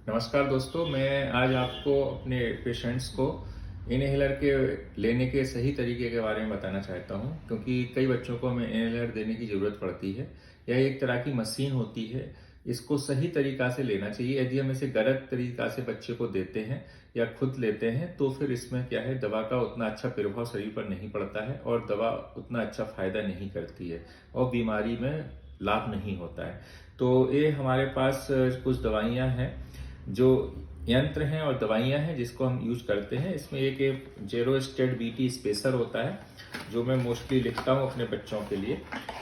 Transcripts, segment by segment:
नमस्कार दोस्तों, मैं आज आपको अपने पेशेंट्स को इनहेलर के लेने के सही तरीके के बारे में बताना चाहता हूं, क्योंकि कई बच्चों को हमें इनहेलर देने की ज़रूरत पड़ती है। यह एक तरह की मशीन होती है, इसको सही तरीका से लेना चाहिए। यदि हम इसे गलत तरीका से बच्चे को देते हैं या खुद लेते हैं तो फिर इसमें क्या है, दवा का उतना अच्छा प्रभाव शरीर पर नहीं पड़ता है और दवा उतना अच्छा फायदा नहीं करती है और बीमारी में लाभ नहीं होता है। तो ये हमारे पास कुछ दवाइयाँ हैं जो यंत्र हैं और दवाइयां हैं जिसको हम यूज करते हैं। इसमें एक जेरो स्टेट बीटी स्पेसर होता है जो मैं मोस्टली लिखता हूं अपने बच्चों के लिए।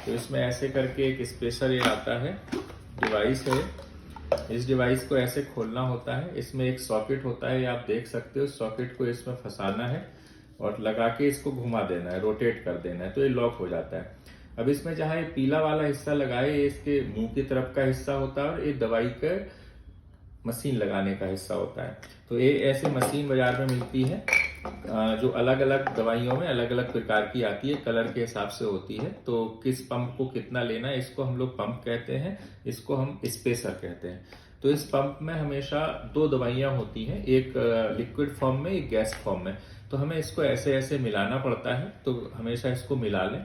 तो इसमें ऐसे करके एक स्पेसर ये आता है, डिवाइस है। इस डिवाइस को ऐसे खोलना होता है, इसमें एक सॉकेट होता है, ये आप देख सकते हो। सॉकेट को इसमें फंसाना है और लगा के इसको घुमा देना है, रोटेट कर देना है, तो ये लॉक हो जाता है। अब इसमें जहां ये पीला वाला हिस्सा लगाए, ये इसके मुंह की तरफ का हिस्सा होता है और ये दवाई का मशीन लगाने का हिस्सा होता है। तो ये ऐसे मशीन बाजार में मिलती है जो अलग अलग दवाइयों में अलग अलग प्रकार की आती है, कलर के हिसाब से होती है। तो किस पंप को कितना लेना है, इसको हम लोग पंप कहते हैं, इसको हम स्पेसर कहते हैं। तो इस पंप में हमेशा दो दवाइयां होती हैं, एक लिक्विड फॉर्म में, एक गैस फॉर्म में। तो हमें इसको ऐसे ऐसे मिलाना पड़ता है, तो हमेशा इसको मिला लें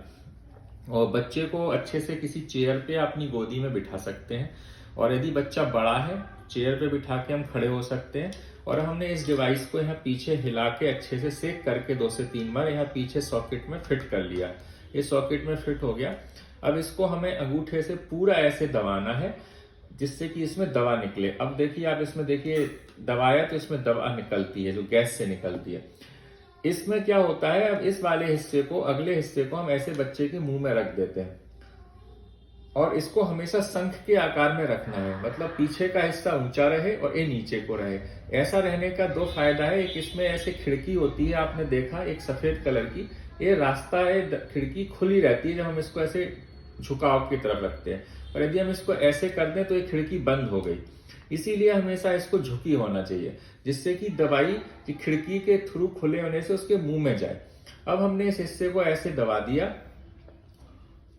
और बच्चे को अच्छे से किसी चेयर पे अपनी गोदी में बिठा सकते हैं। और यदि बच्चा बड़ा है, चेयर पे बिठा के हम खड़े हो सकते हैं। और हमने इस डिवाइस को यहाँ पीछे हिला के अच्छे से सेक करके 2 से 3 बार यहाँ पीछे सॉकेट में फिट कर लिया। ये सॉकेट में फिट हो गया। अब इसको हमें अंगूठे से पूरा ऐसे दबाना है जिससे कि इसमें दवा निकले। अब देखिए, आप इसमें देखिए, दबाया तो इसमें दवा निकलती है जो गैस से निकलती है। इसमें क्या होता है, अब इस वाले हिस्से को, अगले हिस्से को हम ऐसे बच्चे के मुंह में रख देते हैं और इसको हमेशा शंख के आकार में रखना है, मतलब पीछे का हिस्सा ऊंचा रहे और ये नीचे को रहे। ऐसा रहने का 2 फायदा है। एक, इसमें ऐसे खिड़की होती है, आपने देखा, एक सफेद कलर की, ये रास्ता है, खिड़की खुली रहती है जब हम इसको ऐसे झुकाव की तरफ रखते हैं। और यदि हम इसको ऐसे कर दें तो ये खिड़की बंद हो गई। इसीलिए हमेशा इसको झुकी होना चाहिए जिससे कि दवाई की खिड़की के थ्रू खुले होने से उसके मुंह में जाए। अब हमने इस हिस्से को ऐसे दबा दिया,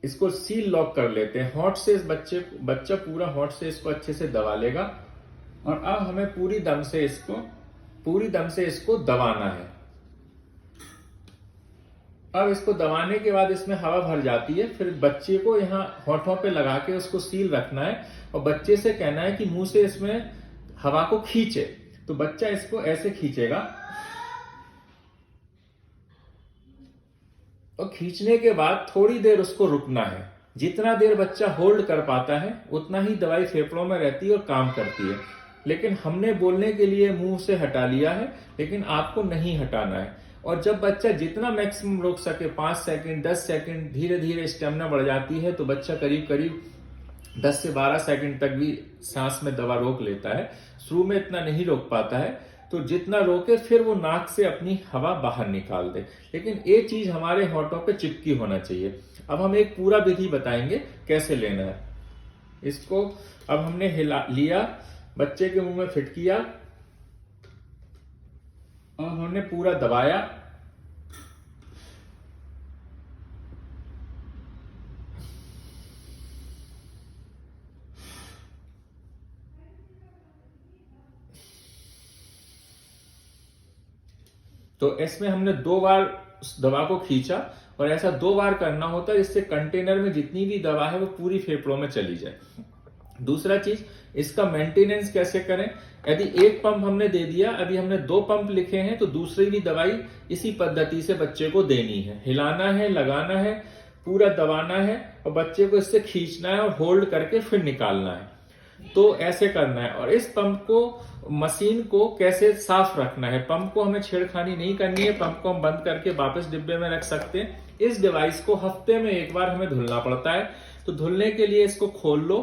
इसको सील लॉक कर लेते हैं। हॉट से इस बच्चा पूरा हॉट से इसको अच्छे से दबा लेगा। और अब हमें पूरी दम से इसको दबाना है। अब इसको दबाने के बाद इसमें हवा भर जाती है। फिर बच्चे को यहाँ होठों पे लगा के उसको सील रखना है और बच्चे से कहना है कि मुंह से इसमें हवा को खींचे। तो बच्चा इसको ऐसे खींचेगा और खींचने के बाद थोड़ी देर उसको रुकना है। जितना देर बच्चा होल्ड कर पाता है उतना ही दवाई फेफड़ों में रहती है और काम करती है। लेकिन हमने बोलने के लिए मुंह से हटा लिया है, लेकिन आपको नहीं हटाना है। और जब बच्चा जितना मैक्सिमम रोक सके, 5 सेकंड, 10 सेकंड, धीरे धीरे स्टेमिना बढ़ जाती है तो बच्चा करीब करीब 10 से 12 सेकंड तक भी सांस में दवा रोक लेता है। शुरू में इतना नहीं रोक पाता है, तो जितना रोके फिर वो नाक से अपनी हवा बाहर निकाल दे। लेकिन ये चीज हमारे होठों पे चिपकी होना चाहिए। अब हम एक पूरा विधि बताएंगे कैसे लेना है इसको। अब हमने हिला लिया, बच्चे के मुंह में फिट किया और हमने पूरा दबाया। तो इसमें हमने 2 बार उस दवा को खींचा और ऐसा 2 बार करना होता है जिससे कंटेनर में जितनी भी दवा है वो पूरी फेफड़ों में चली जाए। दूसरा चीज, इसका मेंटेनेंस कैसे करें। यदि एक पंप हमने दे दिया, अभी हमने 2 पंप लिखे हैं, तो दूसरी भी दवाई इसी पद्धति से बच्चे को देनी है। हिलाना है, लगाना है, पूरा दबाना है और बच्चे को इससे खींचना है और होल्ड करके फिर निकालना है। तो ऐसे करना है। और इस पंप को, मशीन को कैसे साफ रखना है, पंप को हमें छेड़खानी नहीं करनी है। पंप को हम बंद करके वापस डिब्बे में रख सकते हैं। इस डिवाइस को हफ्ते में 1 बार हमें धुलना पड़ता है। तो धुलने के लिए इसको खोल लो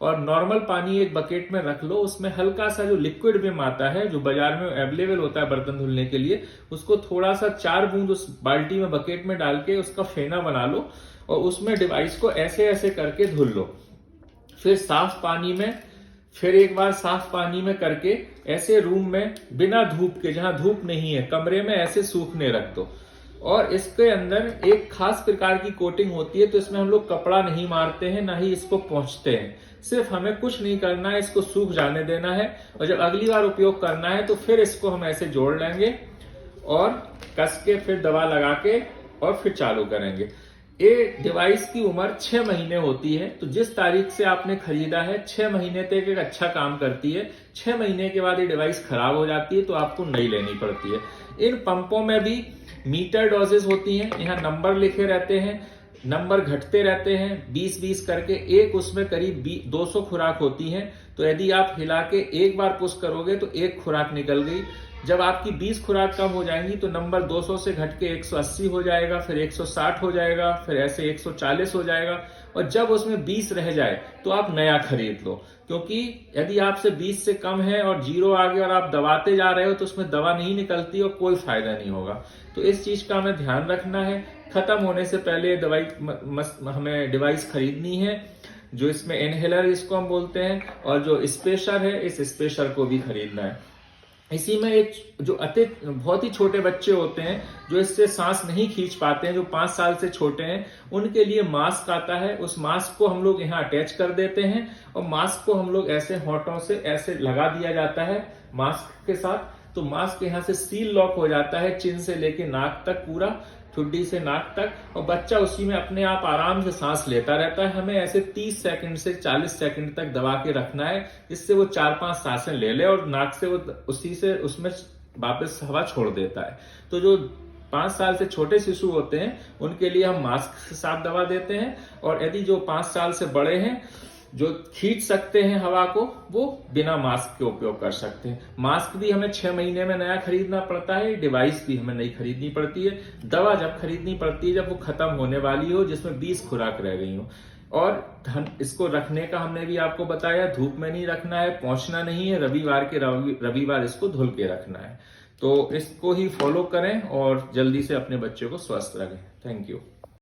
और नॉर्मल पानी एक बकेट में रख लो, उसमें हल्का सा जो लिक्विड विम आता है जो बाजार में अवेलेबल होता है बर्तन धुलने के लिए, उसको थोड़ा सा 4 बूंद उस बाल्टी में, बकेट में डाल के उसका फेना बना लो और उसमें डिवाइस को ऐसे ऐसे करके धुल लो। फिर साफ पानी में, फिर एक बार साफ पानी में करके ऐसे रूम में बिना धूप के, जहां धूप नहीं है, कमरे में ऐसे सूखने रख दो। और इसके अंदर एक खास प्रकार की कोटिंग होती है, तो इसमें हम लोग कपड़ा नहीं मारते हैं, ना ही इसको पोंछते हैं। सिर्फ हमें कुछ नहीं करना है, इसको सूख जाने देना है और जब अगली बार उपयोग करना है तो फिर इसको हम ऐसे जोड़ लेंगे और कस के फिर दवा लगा के और फिर चालू करेंगे। ये डिवाइस की उम्र 6 महीने होती है, तो जिस तारीख से आपने खरीदा है 6 महीने तक एक अच्छा काम करती है। 6 महीने के बाद ये डिवाइस खराब हो जाती है तो आपको नई लेनी पड़ती है। इन पंपों में भी मीटर डोजेस होती हैं, यहाँ नंबर लिखे रहते हैं, नंबर घटते रहते हैं 20-20 करके, एक उसमें करीब 200 खुराक होती हैं। तो यदि आप हिला के एक बार पुश करोगे तो एक खुराक निकल गई। जब आपकी 20 खुराक कम हो जाएंगी तो नंबर 200 से घट के 180 हो जाएगा, फिर 160 हो जाएगा, फिर ऐसे 140 हो जाएगा और जब उसमें 20 रह जाए तो आप नया खरीद लो। क्योंकि यदि आपसे 20 से कम है और 0 आ गया और आप दबाते जा रहे हो तो उसमें दवा नहीं निकलती और कोई फायदा नहीं होगा। तो इस चीज का हमें ध्यान रखना है। खत्म होने से पहले दवाई हमें डिवाइस खरीदनी है। जो इसमें इनहेलर इसको हम बोलते हैं और जो स्पेशर है, इस स्पेशर को भी खरीदना है। इसी में एक जो बहुत ही छोटे बच्चे होते हैं जो इससे सांस नहीं खींच पाते हैं, जो 5 साल से छोटे हैं, उनके लिए मास्क आता है। उस मास्क को हम लोग यहाँ अटैच कर देते हैं और मास्क को हम लोग ऐसे होंठों से ऐसे लगा दिया जाता है मास्क के साथ। तो मास्क यहाँ से सील लॉक हो जाता है, चिन से लेके नाक तक, पूरा ठुड्डी से नाक तक, और बच्चा उसी में अपने आप आराम से सांस लेता रहता है। हमें ऐसे 30 सेकंड से 40 सेकंड तक दबा के रखना है, जिससे वो 4-5 सांसें ले ले और नाक से वो उसी से उसमें वापस हवा छोड़ देता है। तो जो 5 साल से छोटे शिशु होते हैं उनके लिए हम मास्क के साथ दवा देते हैं, और यदि जो 5 साल से बड़े हैं जो खींच सकते हैं हवा को, वो बिना मास्क के उपयोग कर सकते हैं। मास्क भी हमें 6 महीने में नया खरीदना पड़ता है, डिवाइस भी हमें नई खरीदनी पड़ती है। दवा जब खरीदनी पड़ती है जब वो खत्म होने वाली हो, जिसमें 20 खुराक रह गई हो। और इसको रखने का हमने भी आपको बताया, धूप में नहीं रखना है, पहुंचना नहीं है, रविवार के रविवार इसको धुल के रखना है। तो इसको ही फॉलो करें और जल्दी से अपने बच्चे को स्वस्थ रखें। Thank you.